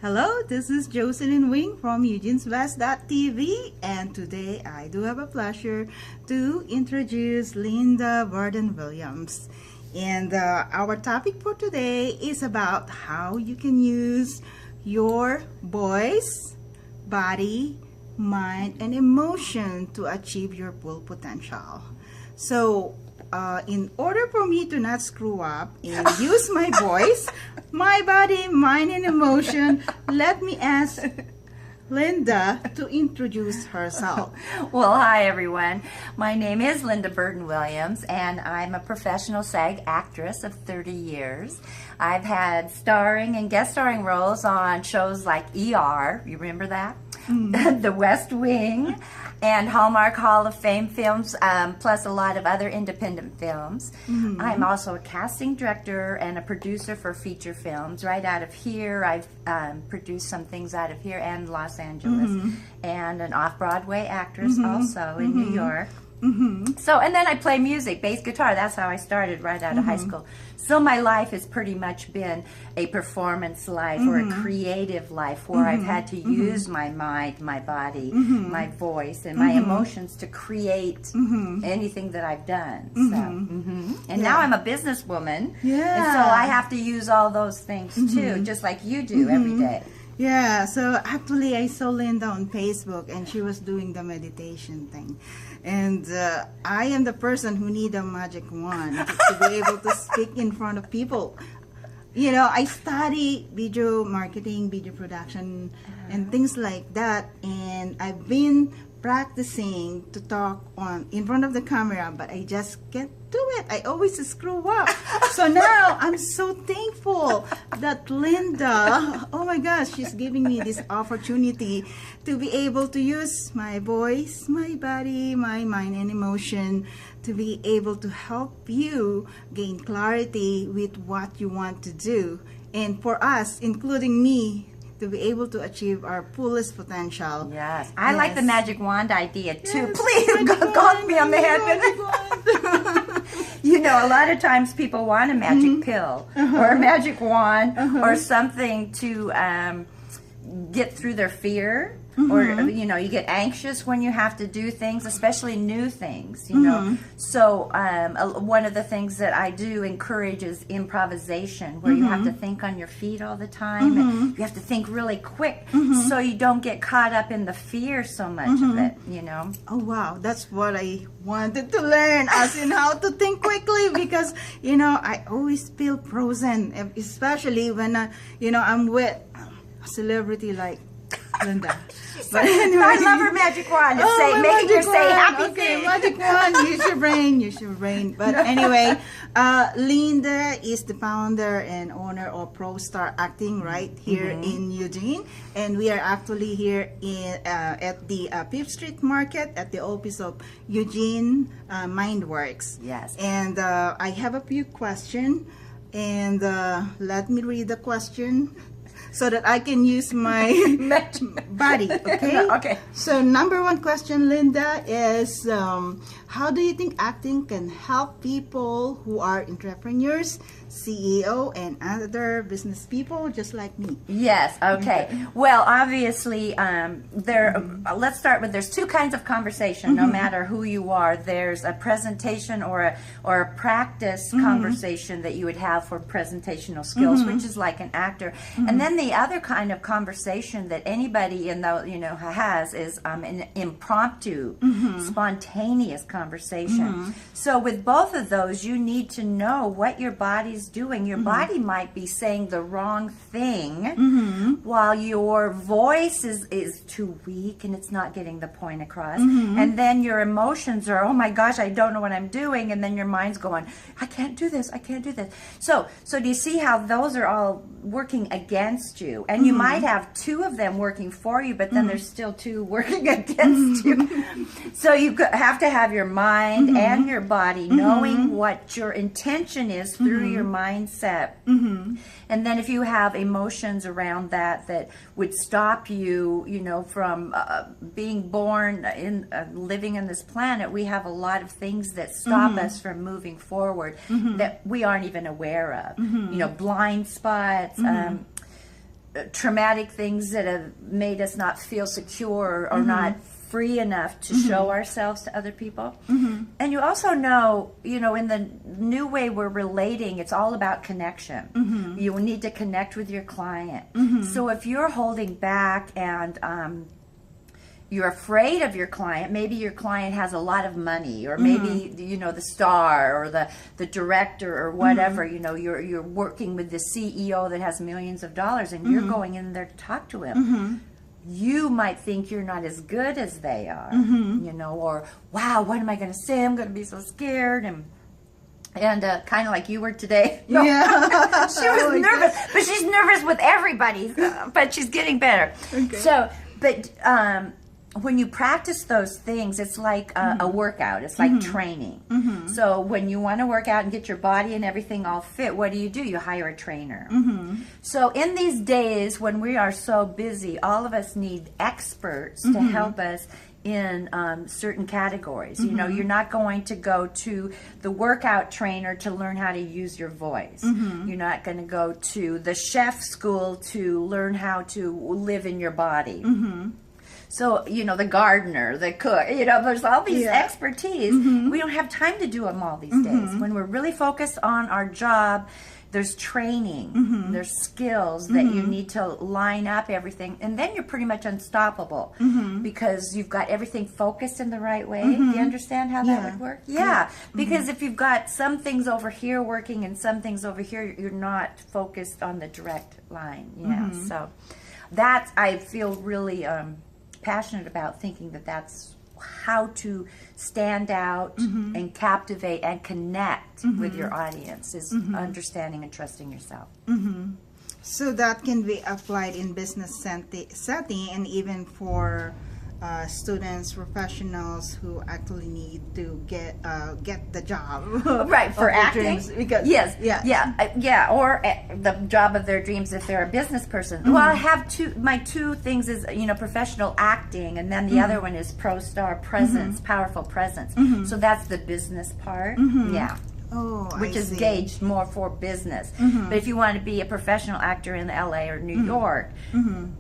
Hello, this is Jocelyn Wing from Eugene'sBest.tv, and today I do have a pleasure to introduce Linda Burden-Williams. And our topic for today is about how you can use your voice, body, mind, and emotion to achieve your full potential. So, in order for me to not screw up and use my voice, my body, mind, and emotion, let me ask Linda to introduce herself. Well, hi everyone. My name is Linda Burden-Williams, and I'm a professional SAG actress of 30 years. I've had starring and guest starring roles on shows like ER, you remember that? The West Wing, and Hallmark Hall of Fame films, plus a lot of other independent films. I'm also a casting director and a producer for feature films right out of here. I've produced some things out of here and Los Angeles, and an off-Broadway actress also in New York. So, and then I play music, bass guitar. That's how I started right out of high school. So my life has pretty much been a performance life or a creative life where I've had to use my mind, my body, my voice, and my emotions to create anything that I've done. So, and now I'm a businesswoman, and so I have to use all those things too, just like you do every day. Yeah, so actually I saw Linda on Facebook and she was doing the meditation thing. And I am the person who need a magic wand to be able to speak in front of people. You know, I study video marketing, video production, and things like that. And I've been practicing to talk in front of the camera, but I just can't do it. I always screw up. So now I'm so thankful that Linda, oh my gosh, she's giving me this opportunity to be able to use my voice, my body, my mind, and emotion to be able to help you gain clarity with what you want to do. And for us, including me, to be able to achieve our fullest potential. Yes, I like the magic wand idea too. Please, gonk me on the head. You know, a lot of times people want a magic pill or a magic wand or something to get through their fear. Or, you know, you get anxious when you have to do things, especially new things, you know. So one of the things that I do encourage is improvisation, where you have to think on your feet all the time. And you have to think really quick so you don't get caught up in the fear so much of it, you know. Oh, wow. That's what I wanted to learn, as in how to think quickly, because, you know, I always feel frozen, especially when, you know, I'm with a celebrity like Linda. But anyway, I love her magic wand. It's making her say happy things. Magic wand, use your brain. But anyway, Linda is the founder and owner of Pro Star Acting right here in Eugene, and we are actually here at the 5th Street Market at the office of Eugene Mindworks. Yes. And I have a few questions, and let me read the question so that I can use my body, okay? Okay. So number one question, Linda, is how do you think acting can help people who are entrepreneurs, CEO, and other business people just like me? Yes, okay. Well, obviously, let's start with, there's two kinds of conversation, no matter who you are. There's a presentation or a practice conversation that you would have for presentational skills, which is like an actor. And then the other kind of conversation that anybody has is an impromptu, spontaneous conversation. So with both of those, you need to know what your body's doing. Your body might be saying the wrong thing while your voice is too weak and it's not getting the point across. And then your emotions are, oh my gosh, I don't know what I'm doing. And then your mind's going, I can't do this, I can't do this. So do you see how those are all working against you? And you might have two of them working for you, but then there's still two working against you. So you have to have your mind and your body knowing what your intention is through your mindset. And then if you have emotions around that would stop you, you know, from being born in living on this planet, we have a lot of things that stop us from moving forward that we aren't even aware of. You know, blind spots, traumatic things that have made us not feel secure or not free enough to show ourselves to other people. And you also know, in the new way we're relating, it's all about connection. You need to connect with your client. So if you're holding back and you're afraid of your client, maybe your client has a lot of money, or maybe the star or the director or whatever, you're working with the CEO that has millions of dollars, and you're going in there to talk to him. You might think you're not as good as they are, or wow, what am I going to say? I'm going to be so scared, and kind of like you were today. No. Yeah. She was nervous, but she's nervous with everybody, but she's getting better. Okay. So, but when you practice those things, it's like a workout. It's like training. So when you want to work out and get your body and everything all fit, what do? You hire a trainer. So in these days when we are so busy, all of us need experts to help us in certain categories. You're not going to go to the workout trainer to learn how to use your voice. You're not going to go to the chef school to learn how to live in your body. So, the gardener, the cook, there's all these expertise. We don't have time to do them all these days. When we're really focused on our job, there's training, there's skills that you need to line up everything, and then you're pretty much unstoppable because you've got everything focused in the right way. Do you understand how that would work? Yeah, because if you've got some things over here working and some things over here, you're not focused on the direct line. So that's, I feel really passionate about thinking that's how to stand out and captivate and connect with your audience, is understanding and trusting yourself. So that can be applied in business setting, and even for students, professionals who actually need to get the job, right, for acting. Because or the job of their dreams if they're a business person. Well, I have my two things is professional acting, and then the other one is pro star presence, powerful presence. So that's the business part. Which is gauged more for business. But if you want to be a professional actor in LA or New York,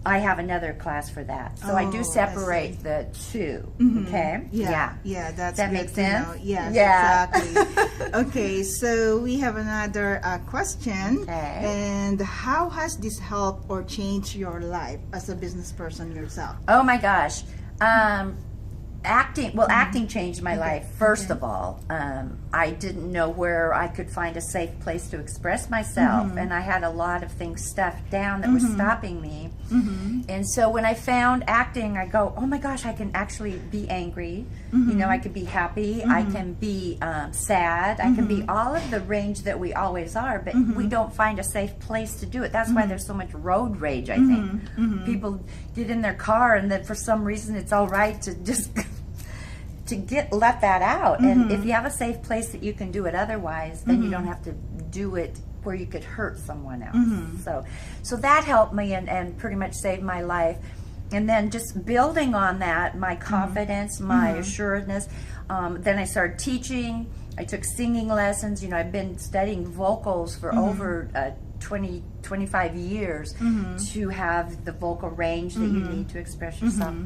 I have another class for that. So I do separate the two. Okay? That's that makes sense. Yes, exactly. Okay, so we have another question. Okay. And how has this helped or changed your life as a business person yourself? Oh my gosh. Acting changed my life. First of all, I didn't know where I could find a safe place to express myself, and I had a lot of things stuffed down that were stopping me. And so when I found acting, I go, oh my gosh, I can actually be angry. I can be happy. I can be sad. I can be all of the range that we always are, but we don't find a safe place to do it. That's why there's so much road rage, I think. People get in their car, and then for some reason it's all right to just let that out. And if you have a safe place that you can do it otherwise, then you don't have to do it where you could hurt someone else. So that helped me and pretty much saved my life. And then just building on that, my confidence, my assuredness. Then I started teaching. I took singing lessons. I've been studying vocals for over 25 years to have the vocal range that you need to express yourself.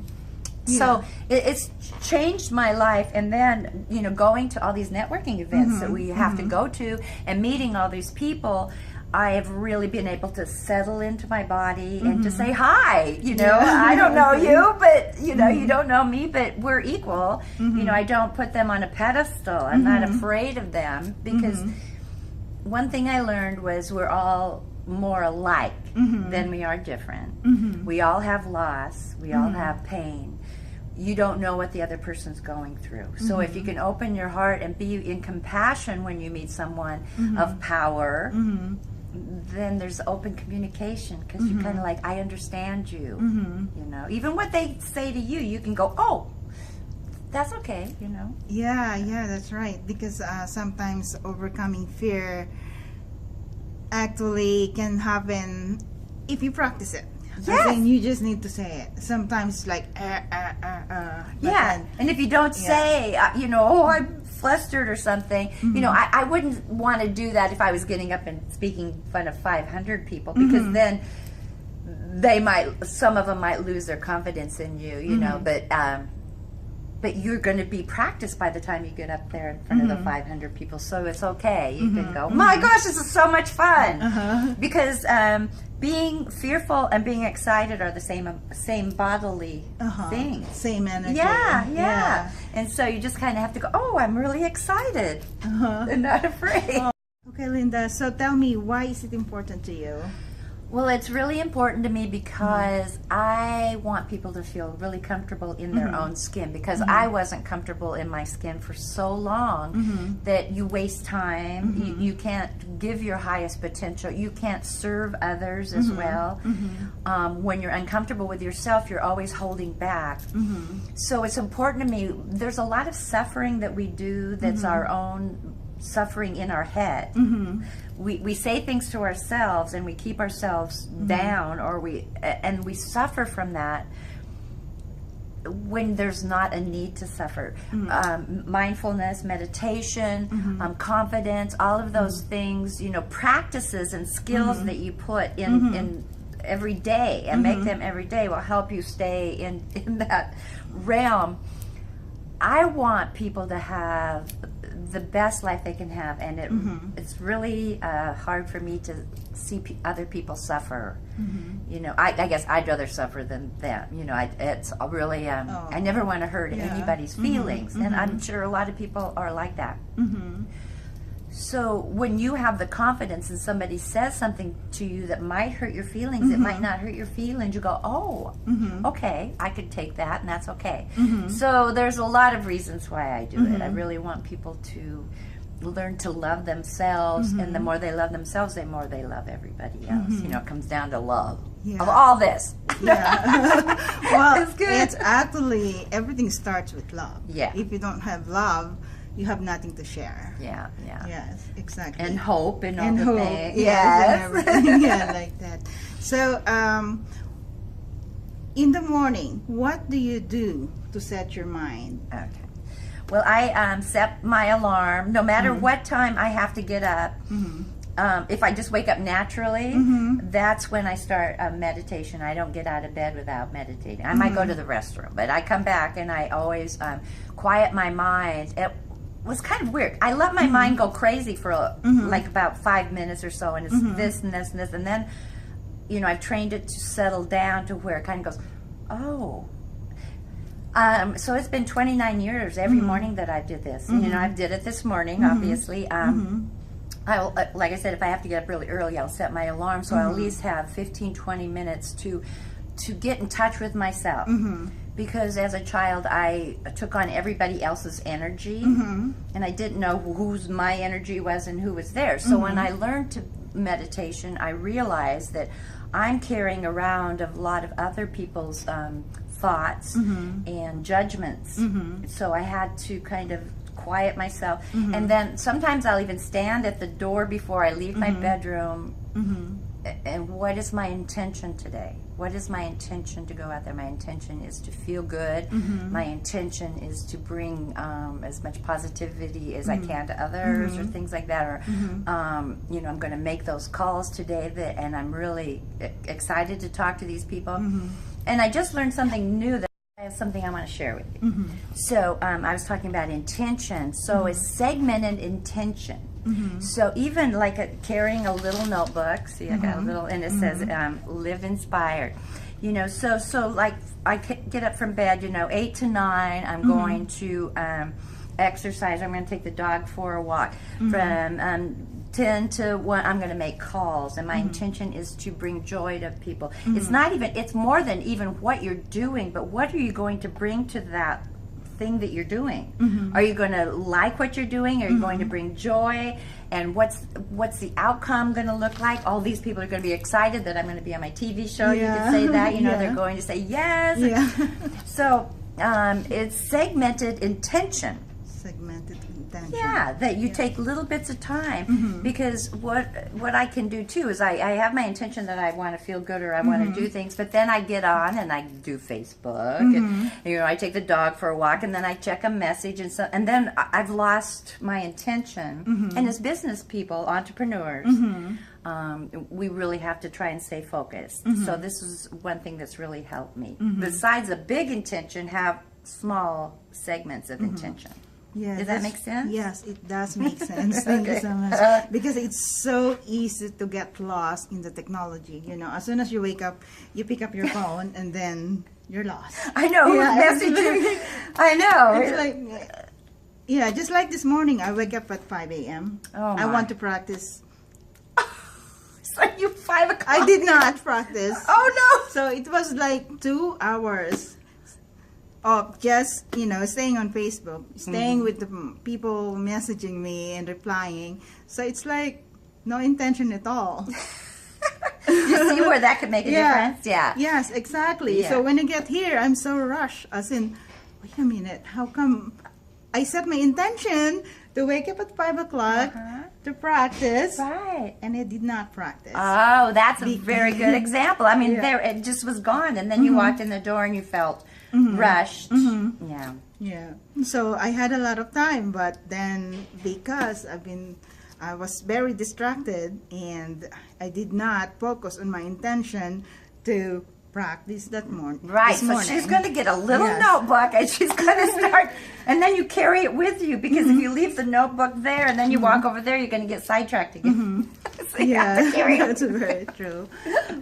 So it's changed my life. And then, going to all these networking events that we have to go to and meeting all these people, I have really been able to settle into my body and to say hi. I don't know you, but you don't know me, but we're equal. I don't put them on a pedestal. I'm not afraid of them, because one thing I learned was we're all more alike than we are different. We all have loss. We all have pain. You don't know what the other person's going through. So if you can open your heart and be in compassion when you meet someone of power, then there's open communication, because you kind of like, I understand you. Even what they say to you, you can go, oh, that's okay. Yeah, that's right. Because sometimes overcoming fear actually can happen if you practice it. Yes. Then you just need to say it. Sometimes it's like, and if you don't say, oh, I'm flustered or something, I wouldn't want to do that if I was getting up and speaking in front of 500 people, because then some of them might lose their confidence in you, you know, but you're going to be practiced by the time you get up there in front of the 500 people, so it's okay. You can go, my gosh, this is so much fun, because being fearful and being excited are the same bodily things. Same energy. Yeah. And so you just kind of have to go, oh, I'm really excited and not afraid. Okay, Linda, so tell me, why is it important to you? Well, it's really important to me because I want people to feel really comfortable in their own skin, because I wasn't comfortable in my skin for so long that you waste time. You can't give your highest potential. You can't serve others as well. When you're uncomfortable with yourself, you're always holding back. So it's important to me. There's a lot of suffering that we do that's our own suffering in our head. We say things to ourselves and we keep ourselves down, or we suffer from that when there's not a need to suffer. Mindfulness, meditation, confidence, all of those things, you know, practices and skills that you put in every day and make them every day will help you stay in that realm. I want people to have the best life they can have, and it's really hard for me to see other people suffer. You know, I guess I'd rather suffer than them. You know, it's really I never want to hurt anybody's feelings, and I'm sure a lot of people are like that. So when you have the confidence and somebody says something to you that might hurt your feelings, it might not hurt your feelings, you go, oh, okay, I could take that, and that's okay. So there's a lot of reasons why I do it. I really want people to learn to love themselves, and the more they love themselves, the more they love everybody else. You know, it comes down to love of all this. Well, It's good. it's actually, everything starts with love. Yeah. If you don't have love, you have nothing to share. Yeah. Yes, exactly. And hope and all and the hope, things. yes, and everything. Yeah, like that. So, in the morning, what do you do to set your mind? Okay. Well, I set my alarm. No matter what time I have to get up, if I just wake up naturally, that's when I start meditation. I don't get out of bed without meditating. I might go to the restroom, but I come back and I always quiet my mind. It was kind of weird. I let my mind go crazy for like about 5 minutes or so, and it's this and this and this, and then, you know, I've trained it to settle down to where it kind of goes, oh. So it's been 29 years every morning that I did this. You know, I did it this morning, obviously. I'll, like I said, if I have to get up really early, I'll set my alarm, so I'll at least have 15, 20 minutes to get in touch with myself. Because as a child, I took on everybody else's energy, and I didn't know whose my energy was and who was theirs. So when I learned to meditation, I realized that I'm carrying around a lot of other people's thoughts and judgments. So I had to kind of quiet myself. And then sometimes I'll even stand at the door before I leave my bedroom. And what is my intention today? What is my intention to go out there? My intention is to feel good. My intention is to bring as much positivity as I can to others, or things like that. Or, you know, I'm going to make those calls today, and I'm really excited to talk to these people. And I just learned something new that I have something I want to share with you. So I was talking about intention. So it's segmented intention. So even like carrying a little notebook, see I got a little, and it says live inspired. You know, so like I get up from bed, you know, 8 to 9, I'm going to exercise. I'm going to take the dog for a walk. From 10 to 1, I'm going to make calls, and my intention is to bring joy to people. It's not even, it's more than even what you're doing, but what are you going to bring to that thing that you're doing? Are you going to like what you're doing? Are you going to bring joy? And what's the outcome going to look like? All these people are going to be excited that I'm going to be on my TV show. You could say that, you know, they're going to say yes. So it's segmented intention. Segmented intention. intention. Yeah, that you take little bits of time, because what I can do too is I have my intention that I want to feel good or I want to do things, but then I get on and I do Facebook, and I take the dog for a walk, and then I check a message, and then I've lost my intention. And as business people, entrepreneurs, we really have to try and stay focused. So this is one thing that's really helped me. Besides a big intention, have small segments of intention. Yeah, Does that make sense? Yes, it does make sense. Thank you so much. Because it's so easy to get lost in the technology. As soon as you wake up, you pick up your phone and then you're lost. I know. Messaging. I know. It's like, just like this morning, I wake up at 5 a.m. Oh, I want to practice. So you 5 o'clock? I did not practice. Oh no! So it was like 2 hours of just, staying on Facebook, staying with the people messaging me and replying. So it's like no intention at all. You see where that could make a difference? Yeah. Yes, exactly. Yeah. So when I get here, I'm so rushed. As in, wait a minute, how come I set my intention to wake up at 5 o'clock to practice, Right. and I did not practice. Oh, that's a very good example. I mean, there it just was gone, and then you walked in the door and you felt rushed. Yeah. Yeah. So I had a lot of time, but then because I was very distracted and I did not focus on my intention to practice that morning. Right, this so morning. she's going to get a little Yes. notebook and she's going to start, and then you carry it with you, because if you leave the notebook there and then you walk over there, you're going to get sidetracked again. So you have to carry it. That's very true.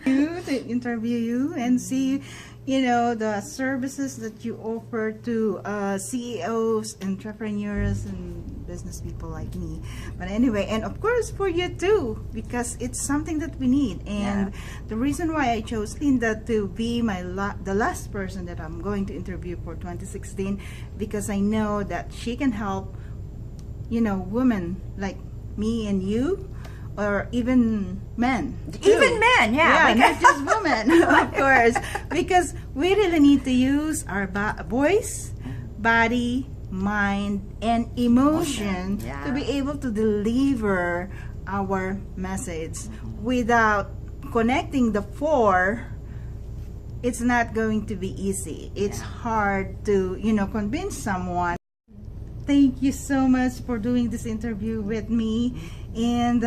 To interview you and see, the services that you offer to CEOs, entrepreneurs, and business people like me. But anyway, and of course for you too, because it's something that we need. And the reason why I chose Linda to be the last person that I'm going to interview for 2016, because I know that she can help, women like me and you, or even men. Even men, Yeah, not just women, of course. Because we really need to use our voice, body, mind, and emotion to be able to deliver our message. Without connecting the four, it's not going to be easy. It's hard to, convince someone. Thank you so much for doing this interview with me. And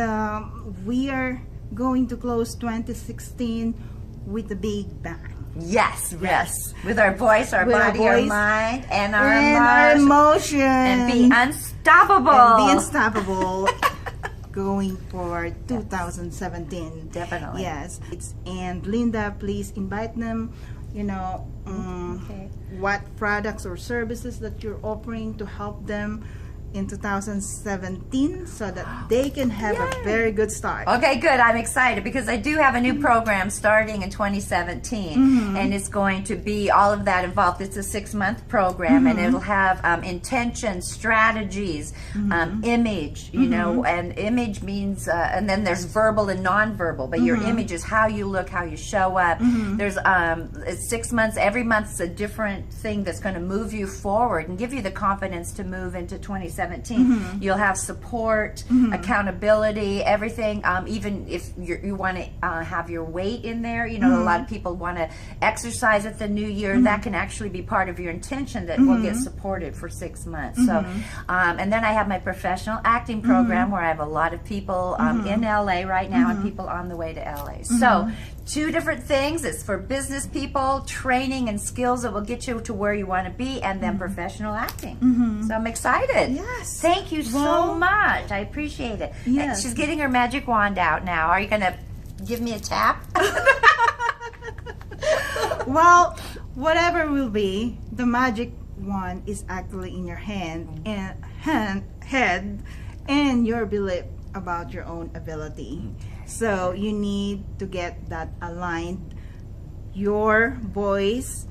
we are going to close 2016 with a big bang. Yes. With our voice, our With our body, our voice, mind, and our emotion. And be unstoppable. And be unstoppable going for 2017. Definitely. Yes. And Linda, please invite them, what products or services that you're offering to help them in 2017 so that they can have a very good start. Okay, good. I'm excited because I do have a new program starting in 2017, and it's going to be all of that involved. It's a 6-month program, and it'll have intention, strategies, image, and image means, and then there's verbal and nonverbal, but your image is how you look, how you show up. There's it's 6 months. Every month's a different thing that's going to move you forward and give you the confidence to move into 2017. You'll have support, accountability, everything. Even if you want to have your weight in there, a lot of people want to exercise at the new year. That can actually be part of your intention that will get supported for 6 months. So, and then I have my professional acting program where I have a lot of people in LA right now and people on the way to LA. So 2 different things. It's for business people, training and skills that will get you to where you want to be, and then professional acting. So I'm excited. Yes. Thank you so much. I appreciate it. Yes. She's getting her magic wand out now. Are you going to give me a tap? Well, whatever will be, the magic wand is actually in your hand and head and your belief about your own ability. So you need to get that aligned. Your voice,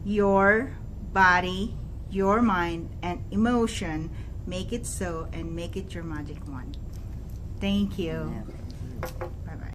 your body, your mind, and emotion. Make it so and make it your magic wand. Thank you. Bye-bye.